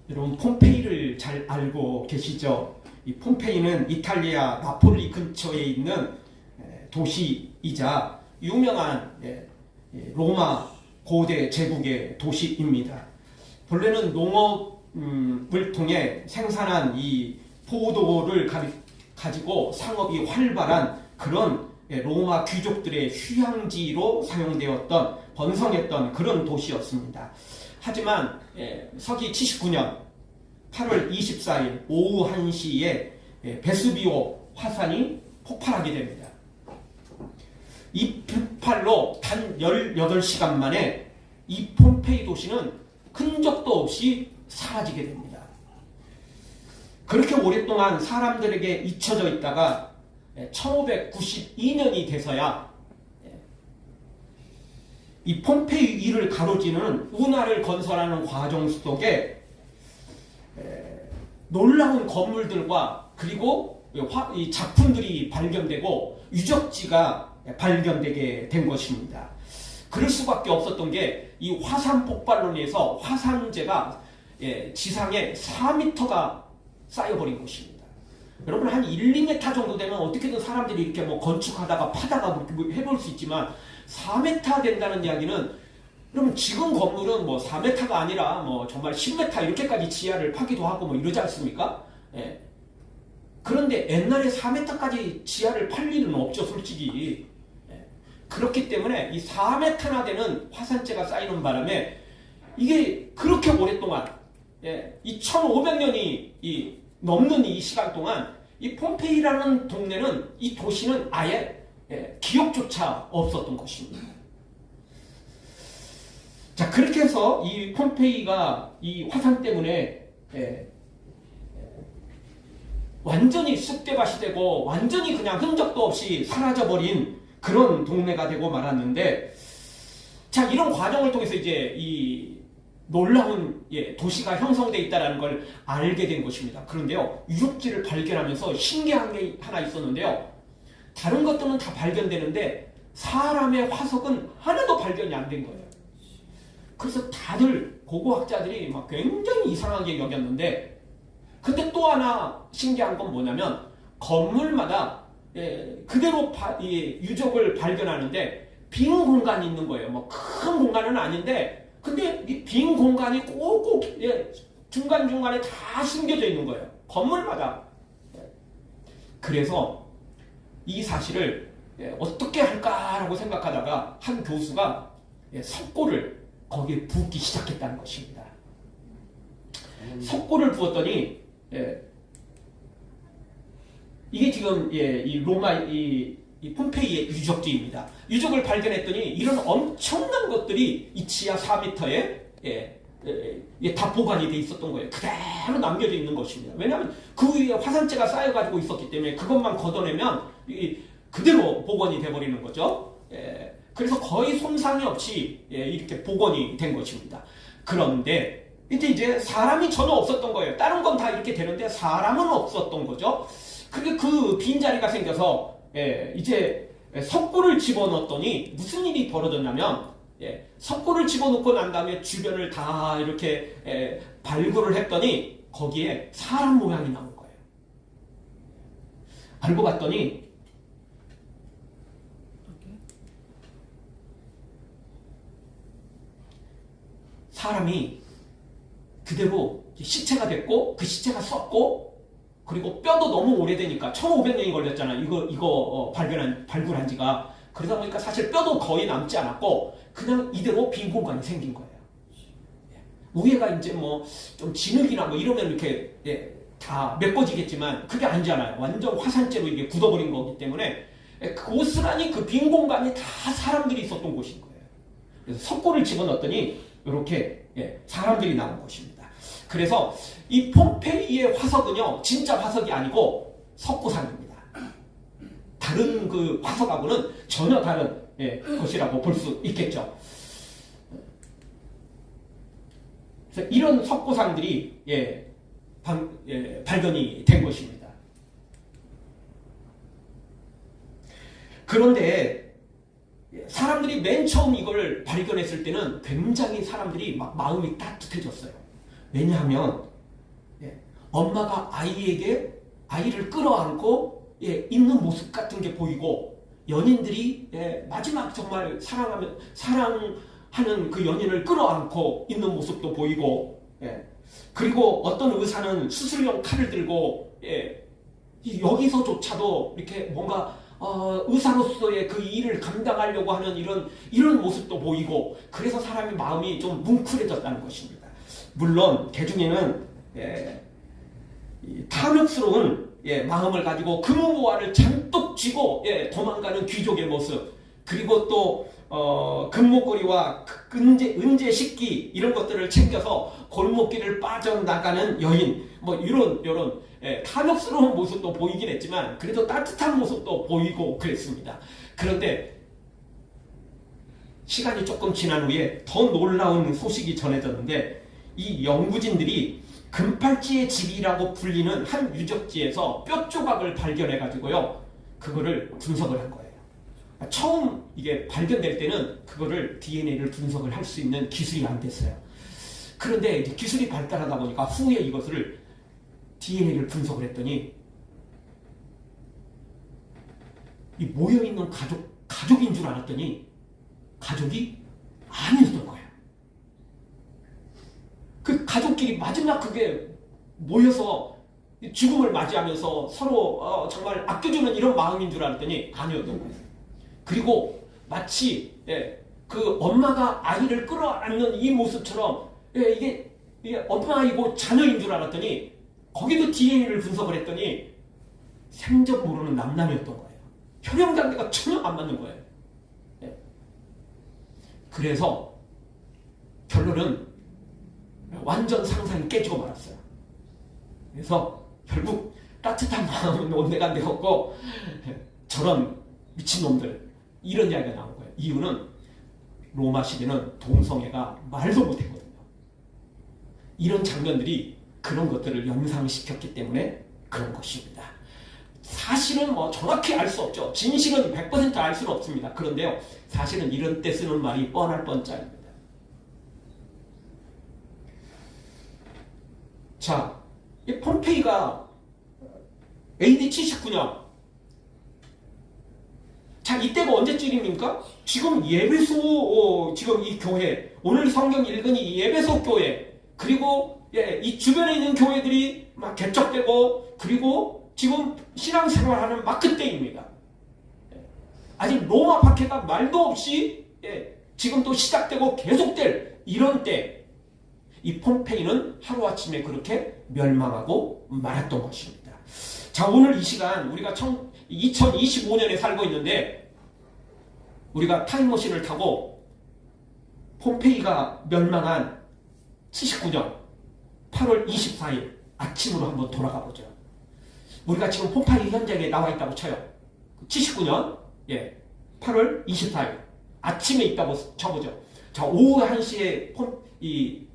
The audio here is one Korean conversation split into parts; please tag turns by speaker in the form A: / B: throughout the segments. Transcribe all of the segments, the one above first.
A: 여러분 폼페이를 잘 알고 계시죠? 이 폼페이는 이탈리아 나폴리 근처에 있는 도시이자 유명한 로마 고대 제국의 도시입니다. 본래는 농업을 통해 생산한 이 포도를 가지고 상업이 활발한 그런 로마 귀족들의 휴양지로 사용되었던 번성했던 그런 도시였습니다. 하지만 서기 79년 8월 24일 오후 1시에 베수비오 화산이 폭발하게 됩니다. 이 폭발로 단 18시간 만에 이 폼페이 도시는 흔적도 없이 사라지게 됩니다. 그렇게 오랫동안 사람들에게 잊혀져 있다가 1592년이 돼서야 이 폼페이 위를 가로지르는 운하를 건설하는 과정 속에 놀라운 건물들과 그리고 이 작품들이 발견되고 유적지가 발견되게 된 것입니다. 그럴 수밖에 없었던 게 이 화산 폭발로 인해서 화산재가 지상에 4m가 쌓여버린 것입니다. 여러분 한 1, 2m 정도 되면 어떻게든 사람들이 이렇게 뭐 건축하다가 파다가 뭐 해볼 수 있지만 4m 된다는 이야기는 그러면 지금 건물은 뭐 4m가 아니라 뭐 정말 10m 이렇게까지 지하를 파기도 하고 뭐 이러지 않습니까? 그런데 옛날에 4m까지 지하를 팔 일은 없죠, 솔직히. 그렇기 때문에 이 4m나 되는 화산재가 쌓이는 바람에 이게 그렇게 오랫동안 이 1500년이 넘는 이 시간 동안 이 폼페이라는 동네는 이 도시는 아예 기억조차 없었던 것입니다. 자, 그렇게 해서 이 폼페이가 이 화산 때문에 완전히 쑥대밭이 되고 완전히 그냥 흔적도 없이 사라져버린 그런 동네가 되고 말았는데, 자, 이런 과정을 통해서 이제 이 놀라운 도시가 형성되어 있다는 걸 알게 된 것입니다. 그런데요, 유적지를 발견하면서 신기한 게 하나 있었는데요. 다른 것들은 다 발견되는데 사람의 화석은 하나도 발견이 안 된 거예요. 그래서 다들 고고학자들이 막 굉장히 이상하게 여겼는데, 근데 또 하나 신기한 건 뭐냐면 건물마다 그대로 유적을 발견하는데 빈 공간이 있는 거예요. 뭐 큰 공간은 아닌데 근데 이 빈 공간이 꼭꼭 중간중간에 다 숨겨져 있는 거예요. 건물마다. 그래서 이 사실을 어떻게 할까라고 생각하다가 한 교수가 석고를 거기에 붓기 시작했다는 것입니다. 석고를 부었더니 이게 지금 이 로마 이 폼페이의 유적지입니다. 유적을 발견했더니 이런 엄청난 것들이 이 지하 4m에 다 보관이 돼 있었던 거예요. 그대로 남겨져 있는 것입니다. 왜냐하면 그 위에 화산재가 쌓여가지고 있었기 때문에 그것만 걷어내면 그대로 복원이 돼버리는 거죠. 그래서 거의 손상이 없이 이렇게 복원이 된 것입니다. 그런데 이제 사람이 전혀 없었던 거예요. 다른 건 다 이렇게 되는데 사람은 없었던 거죠. 그게 그 빈자리가 생겨서 이제 석고를 집어넣었더니 무슨 일이 벌어졌냐면 석고를 집어넣고 난 다음에 주변을 다 이렇게 발굴을 했더니 거기에 사람 모양이 나온 거예요. 알고 봤더니 사람이 그대로 시체가 됐고 그 시체가 썩고 그리고 뼈도 너무 오래되니까 1500년이 걸렸잖아요. 이거 발굴한 지가. 그러다 보니까 사실 뼈도 거의 남지 않았고 그냥 이대로 빈 공간이 생긴 거예요. 위에가 이제 뭐 좀 진흙이나 뭐 이러면 이렇게 다 메꿔지겠지만 그게 아니잖아요. 완전 화산재로 이게 굳어버린 거기 때문에 고스란히 그 빈 공간이 다 사람들이 있었던 곳인 거예요. 그래서 석고를 집어넣었더니 이렇게 사람들이 나온 것입니다. 그래서 이 폼페이의 화석은요, 진짜 화석이 아니고 석고상입니다. 다른 그 화석하고는 전혀 다른 것이라고 볼 수 있겠죠. 그래서 이런 석고상들이 발견이 된 것입니다. 그런데 사람들이 맨 처음 이걸 발견했을 때는 굉장히 사람들이 막 마음이 따뜻해졌어요. 왜냐하면 예, 엄마가 아이를 끌어안고 있는 모습 같은 게 보이고 연인들이 마지막 정말 사랑하는 그 연인을 끌어안고 있는 모습도 보이고 그리고 어떤 의사는 수술용 칼을 들고 여기서조차도 이렇게 뭔가 의사로서의 그 일을 감당하려고 하는 이런 모습도 보이고 그래서 사람의 마음이 좀 뭉클해졌다는 것입니다. 물론 개중에는 탐욕스러운 마음을 가지고 금호보화를 잔뜩 쥐고 도망가는 귀족의 모습 그리고 또 금목걸이와 은재 식기 이런 것들을 챙겨서 골목길을 빠져나가는 여인 뭐 이런 탐욕스러운 모습도 보이긴 했지만 그래도 따뜻한 모습도 보이고 그랬습니다. 그런데 시간이 조금 지난 후에 더 놀라운 소식이 전해졌는데 이 연구진들이 금팔찌의 집이라고 불리는 한 유적지에서 뼈 조각을 발견해 가지고요 그거를 분석을 한 거예요. 처음 이게 발견될 때는 그거를 DNA를 분석을 할 수 있는 기술이 안 됐어요. 그런데 이제 기술이 발달하다 보니까 후에 이것을 DNA를 분석을 했더니 이 모여있는 가족인 줄 알았더니 가족이 아니었던 거예요. 그 가족끼리 마지막 그게 모여서 죽음을 맞이하면서 서로 정말 아껴주는 이런 마음인 줄 알았더니 아니었던 거예요. 그리고 마치 그 엄마가 아이를 끌어안는 이 모습처럼 이게 엄마이고 자녀인 줄 알았더니 거기도 DNA를 분석을 했더니 생전 모르는 남남이었던 거예요. 혈연관계가 전혀 안 맞는 거예요. 그래서 결론은 완전 상상이 깨지고 말았어요. 그래서 결국 따뜻한 마음은 온데간데 없고 저런 미친놈들 이런 이야기가 나온 거예요. 이유는 로마 시대는 동성애가 말도 못했거든요. 이런 장면들이 그런 것들을 연상시켰기 때문에 그런 것입니다. 사실은 뭐 정확히 알 수 없죠. 진실은 100% 알 수는 없습니다. 그런데요, 사실은 이런 때 쓰는 말이 뻔할 뻔짜입니다. 자, 이 폼페이가 AD 79년. 자, 이때가 언제쯤입니까? 지금 예배소, 지금 이 교회, 오늘 성경 읽은 이 예배소 교회, 그리고 이 주변에 있는 교회들이 막 개척되고, 그리고 지금 신앙생활하는 막 그때입니다. 아직 로마 박해가 말도 없이 지금 또 시작되고 계속될 이런 때, 이 폼페이는 하루아침에 그렇게 멸망하고 말았던 것입니다. 자, 오늘 이 시간 우리가 2025년에 살고 있는데 우리가 타임머신을 타고 폼페이가 멸망한 79년 8월 24일 아침으로 한번 돌아가 보죠. 우리가 지금 폼페이 현장에 나와 있다고 쳐요. 79년 8월 24일 아침에 있다고 쳐보죠. 자, 오후 1시에 이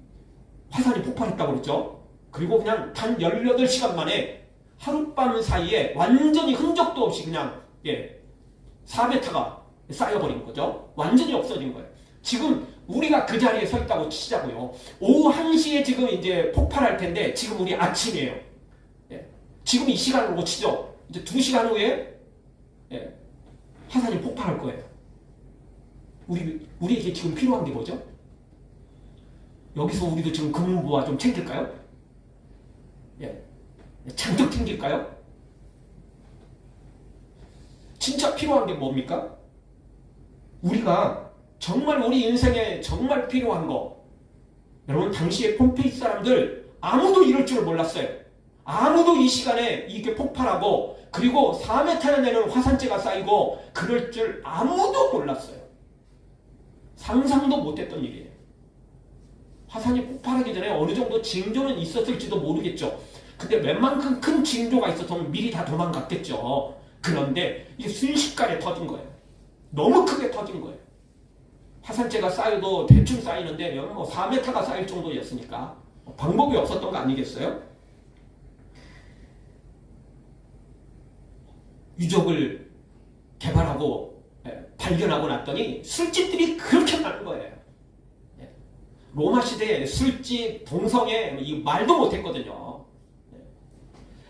A: 화산이 폭발했다고 그랬죠. 그리고 그냥 단 18시간 만에 하룻밤 사이에 완전히 흔적도 없이 그냥 4m가 쌓여버린 거죠. 완전히 없어진 거예요. 지금 우리가 그 자리에 서 있다고 치자고요. 오후 1시에 지금 이제 폭발할 텐데 지금 우리 아침이에요. 지금 이 시간으로 치죠. 이제 2시간 후에 화산이 폭발할 거예요. 우리에게 지금 필요한 게 뭐죠? 여기서 우리도 지금 금은부와 좀 챙길까요? 잔뜩 챙길까요? 진짜 필요한 게 뭡니까? 우리가 정말 우리 인생에 정말 필요한 거, 여러분 당시에 폼페이 사람들 아무도 이럴 줄 몰랐어요. 아무도 이 시간에 이게 폭발하고 그리고 4m나 되는 화산재가 쌓이고 그럴 줄 아무도 몰랐어요. 상상도 못했던 일이에요. 화산이 폭발하기 전에 어느 정도 징조는 있었을지도 모르겠죠. 근데 웬만큼 큰 징조가 있었으면 미리 다 도망갔겠죠. 그런데 이게 순식간에 터진 거예요. 너무 크게 터진 거예요. 화산재가 쌓여도 대충 쌓이는데 뭐 4m가 쌓일 정도였으니까 방법이 없었던 거 아니겠어요? 유적을 개발하고 발견하고 났더니 술집들이 그렇게 많은 거예요. 로마 시대에 술집, 동성애 이 말도 못했거든요.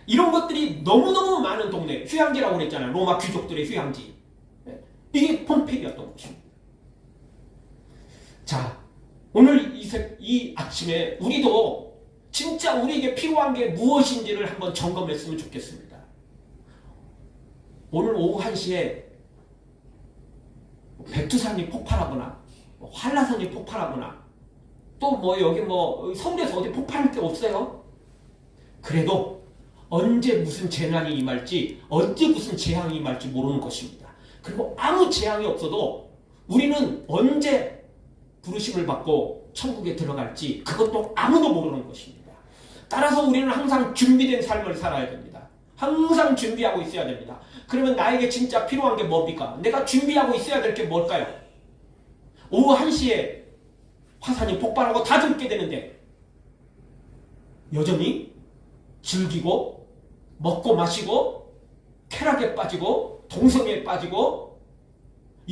A: 이런 것들이 너무너무 많은 동네, 휴양지라고 그랬잖아요. 로마 귀족들의 휴양지. 이게 폼페이였던 것입니다. 자, 오늘 이 아침에 우리도 진짜 우리에게 필요한 게 무엇인지를 한번 점검했으면 좋겠습니다. 오늘 오후 1시에 백두산이 폭발하거나 한라산이 폭발하거나 또 여기 서울에서 어디 폭발할 게 없어요. 그래도 언제 무슨 재난이 임할지, 언제 무슨 재앙이 임할지 모르는 것입니다. 그리고 아무 재앙이 없어도 우리는 언제 부르심을 받고 천국에 들어갈지 그것도 아무도 모르는 것입니다. 따라서 우리는 항상 준비된 삶을 살아야 됩니다. 항상 준비하고 있어야 됩니다. 그러면 나에게 진짜 필요한 게 뭡니까? 내가 준비하고 있어야 될 게 뭘까요? 오후 1시에 화산이 폭발하고 다 죽게 되는데 여전히 즐기고 먹고 마시고 쾌락에 빠지고 동성애에 빠지고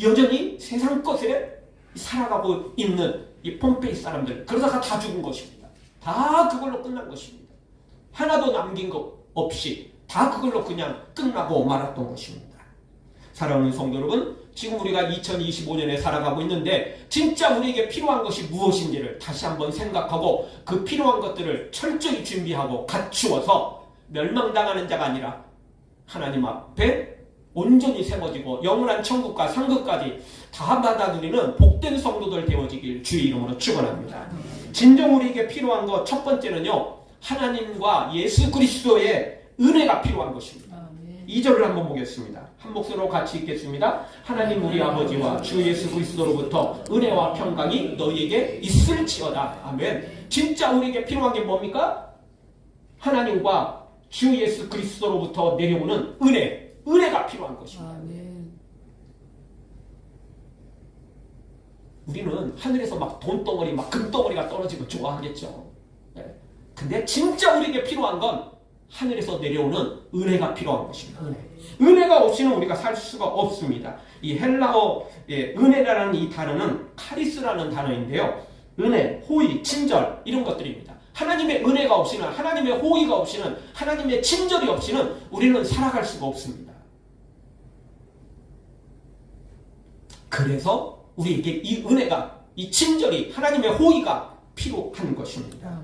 A: 여전히 세상 것에 살아가고 있는 이 폼페이 사람들, 그러다가 다 죽은 것입니다. 다 그걸로 끝난 것입니다. 하나도 남긴 것 없이 다 그걸로 그냥 끝나고 말았던 것입니다. 사랑하는 성도 여러분, 지금 우리가 2025년에 살아가고 있는데 진짜 우리에게 필요한 것이 무엇인지를 다시 한번 생각하고 그 필요한 것들을 철저히 준비하고 갖추어서 멸망당하는 자가 아니라 하나님 앞에 온전히 세워지고 영원한 천국과 상급까지 다 받아들이는 복된 성도들 되어지길 주의 이름으로 축원합니다. 진정 우리에게 필요한 것 첫 번째는요, 하나님과 예수 그리스도의 은혜가 필요한 것입니다. 2절을 한번 보겠습니다. 한 목소리로 같이 읽겠습니다. 하나님 우리 아버지와 주 예수 그리스도로부터 은혜와 평강이 너희에게 있을지어다. 아멘. 진짜 우리에게 필요한 게 뭡니까? 하나님과 주 예수 그리스도로부터 내려오는 은혜가 필요한 것입니다. 우리는 하늘에서 막 돈덩어리, 막 금덩어리가 떨어지고 좋아하겠죠. 근데 진짜 우리에게 필요한 건 하늘에서 내려오는 은혜가 필요한 것입니다. 은혜가 없이는 우리가 살 수가 없습니다. 이 헬라어 은혜라는 이 단어는 카리스라는 단어인데요. 은혜, 호의, 친절 이런 것들입니다. 하나님의 은혜가 없이는, 하나님의 호의가 없이는, 하나님의 친절이 없이는 우리는 살아갈 수가 없습니다. 그래서 우리에게 이 은혜가, 이 친절이, 하나님의 호의가 필요한 것입니다.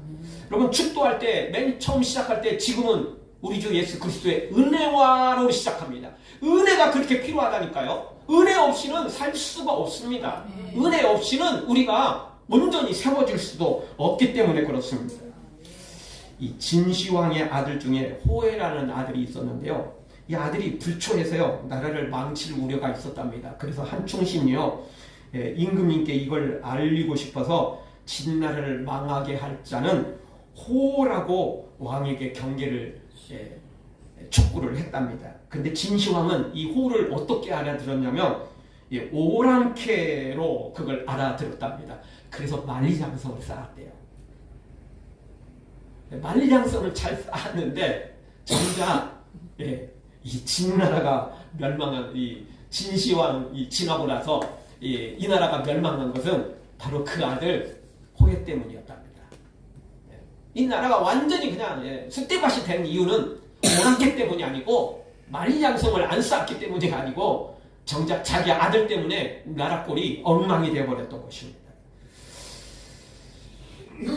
A: 여러분, 축도할 때, 맨 처음 시작할 때 지금은 우리 주 예수 그리스도의 은혜와로 시작합니다. 은혜가 그렇게 필요하다니까요. 은혜 없이는 살 수가 없습니다. 은혜 없이는 우리가 온전히 세워질 수도 없기 때문에 그렇습니다. 이 진시황의 아들 중에 호에라는 아들이 있었는데요. 이 아들이 불초해서요, 나라를 망칠 우려가 있었답니다. 그래서 한충신이요, 임금님께 이걸 알리고 싶어서 진나라를 망하게 할 자는 호라고 왕에게 경계를 촉구를 했답니다. 근데 진시황은 이 호를 어떻게 알아들었냐면 오랑캐로 그걸 알아들었답니다. 그래서 만리장성을 쌓았대요. 만리장성을 잘 쌓았는데 정작 이 진나라가 멸망한, 이 진시황이 지나고 나서 이 나라가 멸망한 것은 바로 그 아들 호에 때문이었답니다. 이 나라가 완전히 그냥 쑥대밭이 된 이유는 오랑캐 때문이 아니고 만리장성을 안 쌓았기 때문이 아니고 정작 자기 아들 때문에 나라 꼴이 엉망이 되어버렸던 것입니다.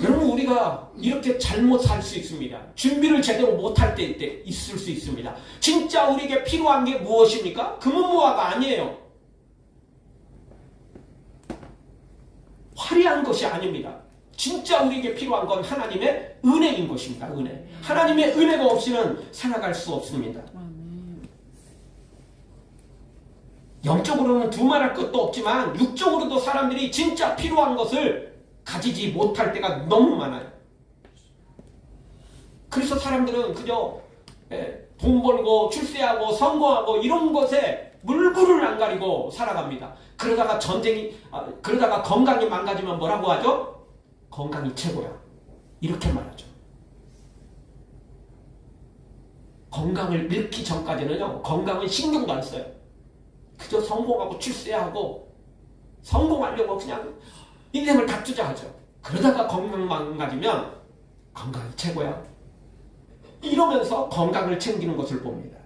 A: 여러분, 우리가 이렇게 잘못 살 수 있습니다. 준비를 제대로 못할 때 있을 수 있습니다. 진짜 우리에게 필요한 게 무엇입니까? 금은무화가 아니에요. 화려한 것이 아닙니다. 진짜 우리에게 필요한 건 하나님의 은혜인 것입니다. 은혜. 하나님의 은혜가 없이는 살아갈 수 없습니다. 영적으로는 두말할 것도 없지만 육적으로도 사람들이 진짜 필요한 것을 가지지 못할 때가 너무 많아요. 그래서 사람들은 그저 돈 벌고 출세하고 성공하고 이런 것에 물불을 안 가리고 살아갑니다. 그러다가 그러다가 건강이 망가지면 뭐라고 하죠? 건강이 최고야. 이렇게 말하죠. 건강을 잃기 전까지는요, 건강은 신경도 안 써요. 그저 성공하고 출세하고 성공하려고 그냥 인생을 다 투자하죠. 그러다가 건강 망가지면 건강이 최고야. 이러면서 건강을 챙기는 것을 봅니다.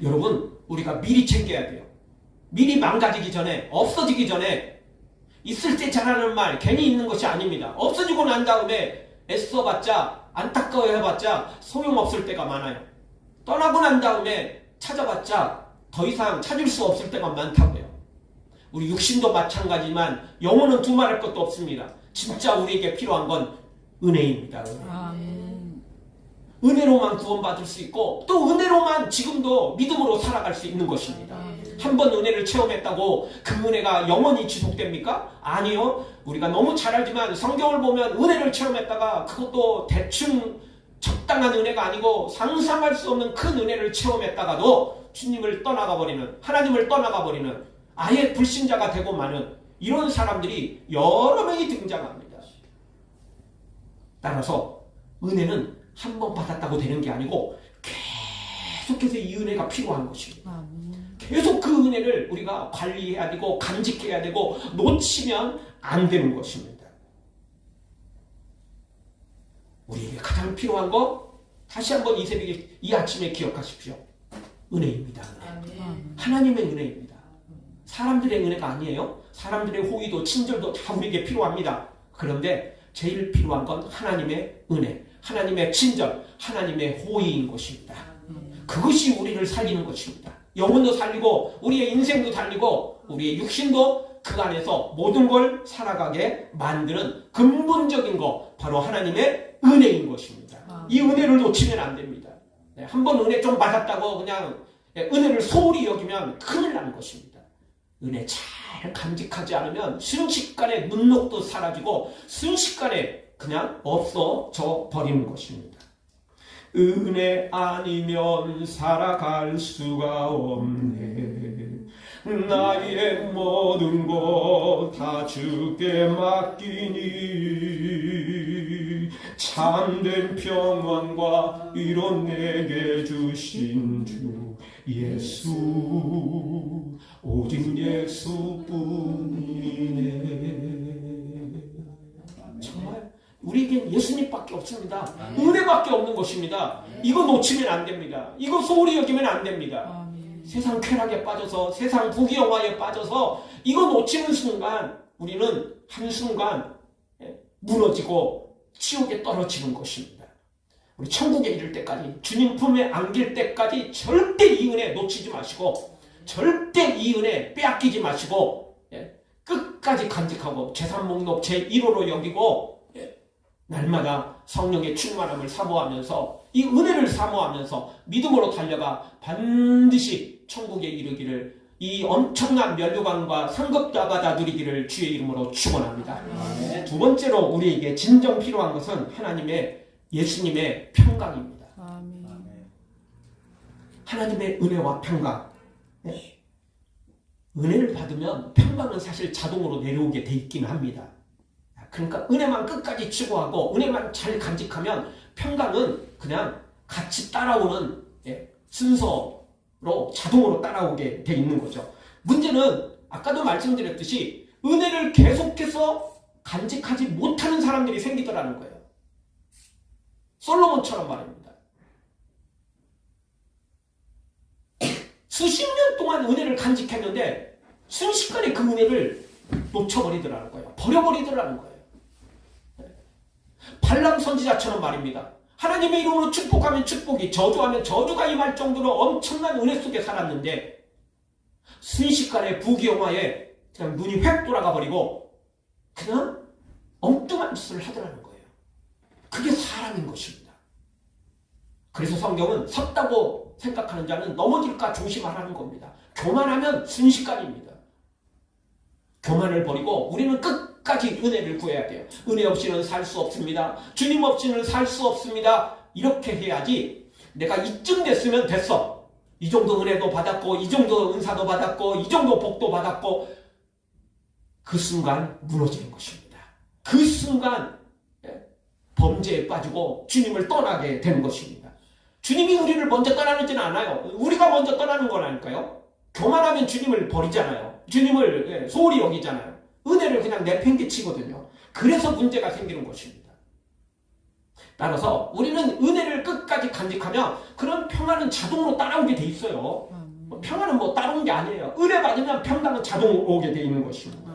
A: 여러분, 우리가 미리 챙겨야 돼요. 미리 망가지기 전에, 없어지기 전에. 있을 때 잘하는 말 괜히 있는 것이 아닙니다. 없어지고 난 다음에 애써봤자, 안타까워해봤자 소용없을 때가 많아요. 떠나고 난 다음에 찾아봤자 더 이상 찾을 수 없을 때가 많다고요. 우리 육신도 마찬가지지만 영혼은 두말할 것도 없습니다. 진짜 우리에게 필요한 건 은혜입니다. 은혜. 은혜로만 구원받을 수 있고 또 은혜로만 지금도 믿음으로 살아갈 수 있는 것입니다. 한 번 은혜를 체험했다고 그 은혜가 영원히 지속됩니까? 아니요. 우리가 너무 잘 알지만 성경을 보면 은혜를 체험했다가 그것도 대충 적당한 은혜가 아니고 상상할 수 없는 큰 은혜를 체험했다가도 주님을 떠나가 버리는, 하나님을 떠나가 버리는, 아예 불신자가 되고 마는 이런 사람들이 여러 명이 등장합니다. 따라서 은혜는 한 번 받았다고 되는 게 아니고 계속해서 이 은혜가 필요한 것입니다. 계속 그 은혜를 우리가 관리해야 되고 간직해야 되고 놓치면 안 되는 것입니다. 우리에게 가장 필요한 거 다시 한번 이 새벽에, 이 아침에 기억하십시오. 은혜입니다. 은혜. 하나님의 은혜입니다. 사람들의 은혜가 아니에요. 사람들의 호의도 친절도 다 우리에게 필요합니다. 그런데 제일 필요한 건 하나님의 은혜, 하나님의 친절, 하나님의 호의인 것입니다. 그것이 우리를 살리는 것입니다. 영혼도 살리고 우리의 인생도 살리고 우리의 육신도 그 안에서 모든 걸 살아가게 만드는 근본적인 거, 바로 하나님의 은혜인 것입니다. 이 은혜를 놓치면 안 됩니다. 한번 은혜 좀 받았다고 그냥 은혜를 소홀히 여기면 큰일 나는 것입니다. 은혜 잘 간직하지 않으면 순식간에 눈녹도 사라지고 순식간에 그냥 없어져 버리는 것입니다. 은혜 아니면 살아갈 수가 없네. 나의 모든 것 다 주께 맡기니 참된 평안과 위로 내게 주신 주 예수, 오직 예수뿐이네. 정말 우리에겐 예수님밖에 없습니다. 은혜밖에 없는 것입니다. 이거 놓치면 안 됩니다. 이거 소홀히 여기면 안 됩니다. 세상 쾌락에 빠져서, 세상 부귀영화에 빠져서 이거 놓치는 순간 우리는 한순간 무너지고 지옥에 떨어지는 것입니다. 우리 천국에 이를 때까지, 주님 품에 안길 때까지 절대 이 은혜 놓치지 마시고, 절대 이 은혜 빼앗기지 마시고, 끝까지 간직하고 재산 목록 제1호로 여기고 날마다 성령의 충만함을 사모하면서, 이 은혜를 사모하면서 믿음으로 달려가 반드시 천국에 이르기를, 이 엄청난 면류관과 상급자 받아 누리기를 주의 이름으로 축원합니다. 두 번째로 우리에게 진정 필요한 것은 하나님의, 예수님의 평강입니다. 하나님의 은혜와 평강. 은혜를 받으면 평강은 사실 자동으로 내려오게 돼 있긴 합니다. 그러니까 은혜만 끝까지 추구하고 은혜만 잘 간직하면 평강은 그냥 같이 따라오는 순서로 자동으로 따라오게 돼 있는 거죠. 문제는 아까도 말씀드렸듯이 은혜를 계속해서 간직하지 못하는 사람들이 생기더라는 거예요. 솔로몬처럼 말입니다. 수십 년 동안 은혜를 간직했는데 순식간에 그 은혜를 놓쳐버리더라는 거예요. 버려버리더라는 거예요. 발람 선지자처럼 말입니다. 하나님의 이름으로 축복하면 축복이, 저주하면 저주가 임할 정도로 엄청난 은혜 속에 살았는데 순식간에 부귀영화에 그냥 눈이 획 돌아가 버리고 그냥 엉뚱한 짓을 하더라는 거예요. 그게 사람인 것입니다. 그래서 성경은 섰다고 생각하는 자는 넘어질까 조심하라는 겁니다. 교만하면 순식간입니다. 교만을 버리고 우리는 끝까지 은혜를 구해야 돼요. 은혜 없이는 살 수 없습니다. 주님 없이는 살 수 없습니다. 이렇게 해야지 내가 이쯤 됐으면 됐어. 이 정도 은혜도 받았고, 이 정도 은사도 받았고, 이 정도 복도 받았고, 그 순간 무너지는 것입니다. 그 순간 범죄에 빠지고 주님을 떠나게 되는 것입니다. 주님이 우리를 먼저 떠나는지는 않아요. 우리가 먼저 떠나는 거라니까요. 교만하면 주님을 버리잖아요. 주님을 소홀히 여기잖아요. 은혜를 그냥 내팽개치거든요. 그래서 문제가 생기는 것입니다. 따라서 우리는 은혜를 끝까지 간직하면 그런 평안은 자동으로 따라오게 돼 있어요. 평안은 뭐 따라온 게 아니에요. 은혜 받으면 평강은 자동으로 오게 돼 있는 것입니다.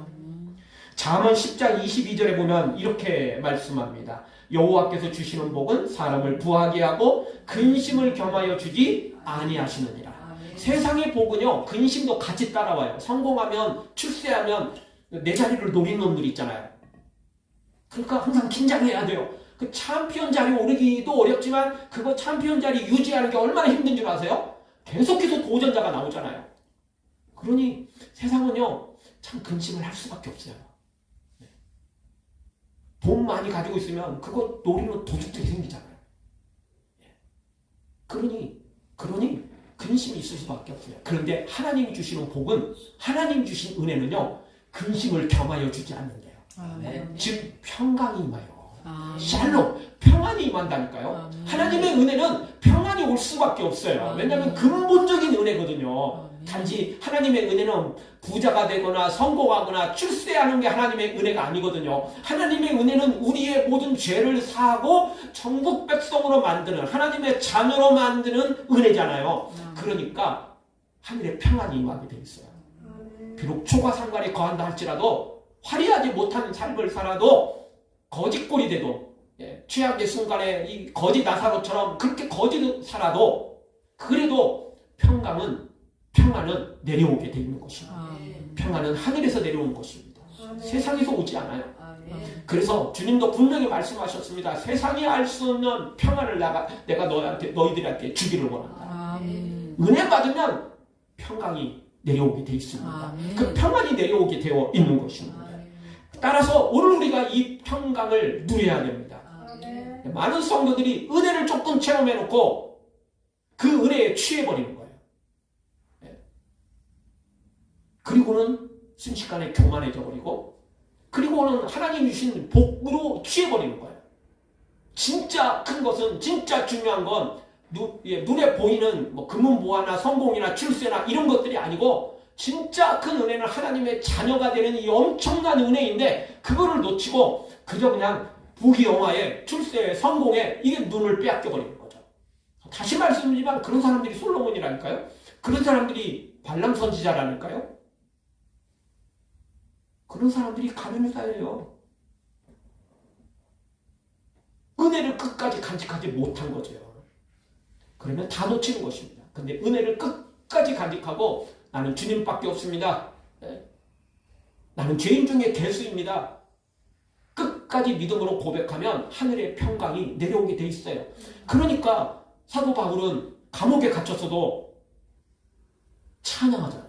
A: 잠언 10장 22절에 보면 이렇게 말씀합니다. 여호와께서 주시는 복은 사람을 부하게 하고 근심을 겸하여 주지 아니하시느니라. 세상의 복은요, 근심도 같이 따라와요. 성공하면, 출세하면 내 자리를 노리는 놈들 있잖아요. 그러니까 항상 긴장해야 돼요. 그 챔피언 자리 오르기도 어렵지만 그거 챔피언 자리 유지하는 게 얼마나 힘든 줄 아세요? 계속해서 도전자가 나오잖아요. 그러니 세상은요, 참 근심을 할 수밖에 없어요. 돈 많이 가지고 있으면 그거 노리는 도둑들이 생기잖아요. 그러니 근심이 있을 수밖에 없어요. 그런데 하나님 주시는 복은, 하나님 주신 은혜는요, 근심을 겸하여 주지 않는데요. 즉 평강이 임하여. 샬롬, 평안이 임한다니까요. 하나님의 은혜는 평안이 올 수밖에 없어요. 왜냐하면 근본적인 은혜거든요. 단지 하나님의 은혜는 부자가 되거나 성공하거나 출세하는 게 하나님의 은혜가 아니거든요. 하나님의 은혜는 우리의 모든 죄를 사하고 천국 백성으로 만드는, 하나님의 자녀로 만드는 은혜잖아요. 그러니까 하늘의 평안이 임하게 돼 있어요. 비록 초과 상관에 거한다 할지라도, 화려하지 못한 삶을 살아도, 거짓골이 돼도, 최악의 순간에 이 거짓 나사로처럼 그렇게 거짓 살아도, 그래도 평안은 내려오게 돼 있는 것입니다. 평안은 하늘에서 내려온 것입니다. 세상에서 오지 않아요. 그래서 주님도 분명히 말씀하셨습니다. 세상이 알 수 없는 평안을 내가 너희들한테 주기를 원한다. 은혜 받으면 평강이 내려오게 돼 있습니다. 그 평안이 내려오게 되어 있는 것입니다. 따라서 오늘 우리가 이 평강을 누려야 됩니다. 많은 성도들이 은혜를 조금 체험해놓고 그 은혜에 취해버리는 거예요. 그리고는 순식간에 교만해져 버리고, 그리고는 하나님 주신 복으로 취해버리는 거예요. 진짜 큰 것은, 진짜 중요한 건 눈에 보이는 뭐 금은보화나 성공이나 출세나 이런 것들이 아니고, 진짜 큰 은혜는 하나님의 자녀가 되는 이 엄청난 은혜인데, 그거를 놓치고 그저 그냥 부귀영화에, 출세에, 성공에 이게 눈을 빼앗겨버리는 거죠. 다시 말씀드리지만 그런 사람들이 솔로몬이라니까요. 그런 사람들이 발람 선지자라니까요. 그런 사람들이 가면을 쌓여요. 은혜를 끝까지 간직하지 못한 거죠. 그러면 다 놓치는 것입니다. 근데 은혜를 끝까지 간직하고, 나는 주님밖에 없습니다. 나는 죄인 중에 괴수입니다. 끝까지 믿음으로 고백하면 하늘의 평강이 내려오게 돼 있어요. 그러니까 사도 바울은 감옥에 갇혔어도 찬양하잖아요.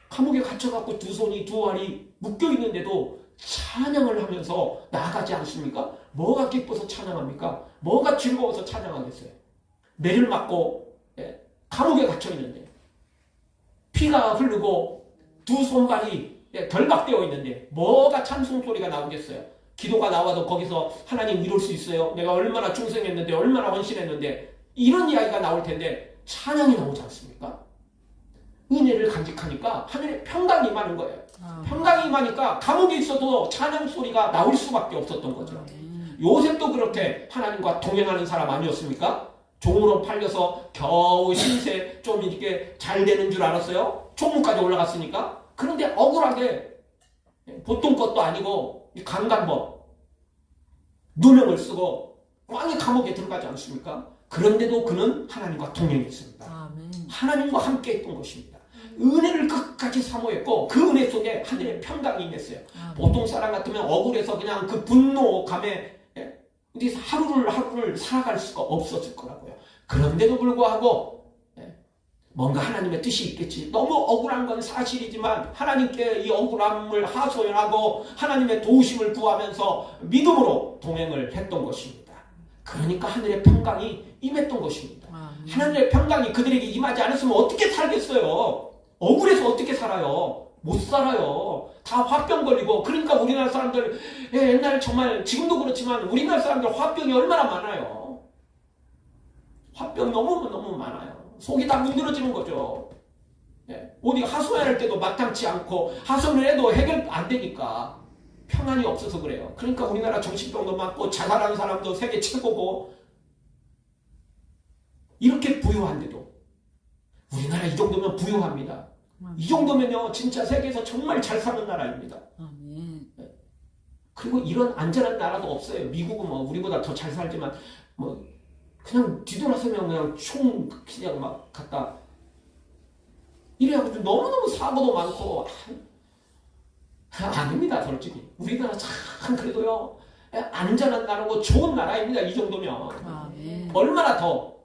A: 감옥에 갇혀갖고 두 손이 두 알이 묶여있는데도 찬양을 하면서 나아가지 않습니까? 뭐가 기뻐서 찬양합니까? 뭐가 즐거워서 찬양하겠어요? 매를 맞고 감옥에 갇혀있는데, 피가 흐르고 두 손발이 결박되어 있는데 뭐가 찬송 소리가 나오겠어요? 기도가 나와도 거기서 하나님 이룰 수 있어요? 내가 얼마나 충성했는데, 얼마나 헌신했는데, 이런 이야기가 나올 텐데 찬양이 나오지 않습니까? 은혜를 간직하니까 하늘의 평강이 임하는 거예요. 평강이 임하니까 감옥에 있어도 찬양 소리가 나올 수밖에 없었던 거죠. 요셉도 그렇게 하나님과 동행하는 사람 아니었습니까? 종으로 팔려서 겨우 신세 좀 이렇게 잘 되는 줄 알았어요. 총무까지 올라갔으니까. 그런데 억울하게 보통 것도 아니고 강간법, 누명을 쓰고 왕의 감옥에 들어가지 않습니까? 그런데도 그는 하나님과 동행했습니다. 하나님과 함께 했던 것입니다. 은혜를 끝까지 사모했고, 그 은혜 속에 하늘의 평강이 임했어요. 보통 사람 같으면 억울해서 그냥 그 분노감에 하루를 살아갈 수가 없었을 거라고요. 그런데도 불구하고 뭔가 하나님의 뜻이 있겠지. 너무 억울한 건 사실이지만 하나님께 이 억울함을 하소연하고 하나님의 도우심을 구하면서 믿음으로 동행을 했던 것입니다. 그러니까 하늘의 평강이 임했던 것입니다. 하늘의 평강이 그들에게 임하지 않았으면 어떻게 살겠어요? 억울해서 어떻게 살아요? 못 살아요. 다 화병 걸리고. 그러니까 우리나라 사람들, 옛날에 정말, 지금도 그렇지만 우리나라 사람들 화병이 얼마나 많아요. 화병 너무 많아요. 속이 다 문드러지는 거죠. 어디 하소연할 때도 마땅치 않고, 하소연을 해도 해결 안 되니까. 평안이 없어서 그래요. 그러니까 우리나라 정신병도 많고 자살하는 사람도 세계 최고고 이렇게 부유한데도 우리나라 이 정도면 부유합니다. 이 정도면요 진짜 세계에서 정말 잘 사는 나라입니다. 그리고 이런 안전한 나라도 없어요. 미국은 뭐 우리보다 더 잘 살지만 뭐 그냥 뒤돌아서면 그냥 총 그냥 막 갖다 이래가지고 너무너무 사고도 많고 아닙니다. 솔직히 우리나라 참 그래도요 안전한 나라고 좋은 나라입니다. 이 정도면 얼마나 더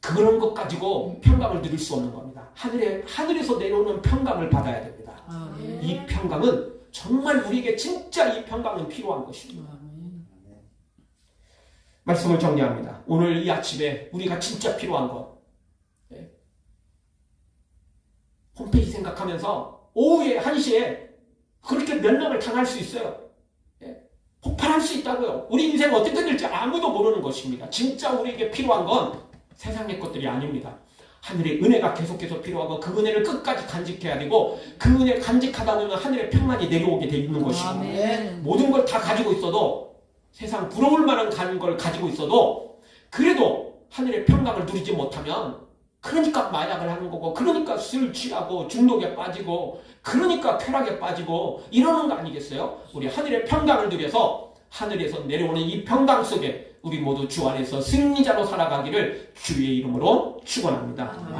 A: 그런 것 가지고 평강을 누릴 수 없는 겁니다. 하늘에서 내려오는 평강을 받아야 됩니다. 이 평강은 정말 우리에게 진짜 이 평강은 필요한 것입니다. 말씀을 정리합니다. 오늘 이 아침에 우리가 진짜 필요한 것 홈페이지 생각하면서 오후에 1시에 그렇게 면역을 당할 수 있어요. 폭발할 수 있다고요. 우리 인생 어떻게 될지 아무도 모르는 것입니다. 진짜 우리에게 필요한 건 세상의 것들이 아닙니다. 하늘의 은혜가 계속해서 필요하고 그 은혜를 끝까지 간직해야 되고 그 은혜를 간직하다 보면 하늘의 평안이 내려오게 돼 있는 것이고 모든 걸 다 가지고 있어도 세상 부러울 만한 걸 가지고 있어도 그래도 하늘의 평강을 누리지 못하면 그러니까 마약을 하는 거고 그러니까 술 취하고 중독에 빠지고 그러니까 쾌락에 빠지고 이러는 거 아니겠어요? 우리 하늘의 평강을 누려서 하늘에서 내려오는 이 평강 속에 우리 모두 주 안에서 승리자로 살아가기를 주의 이름으로 축원합니다.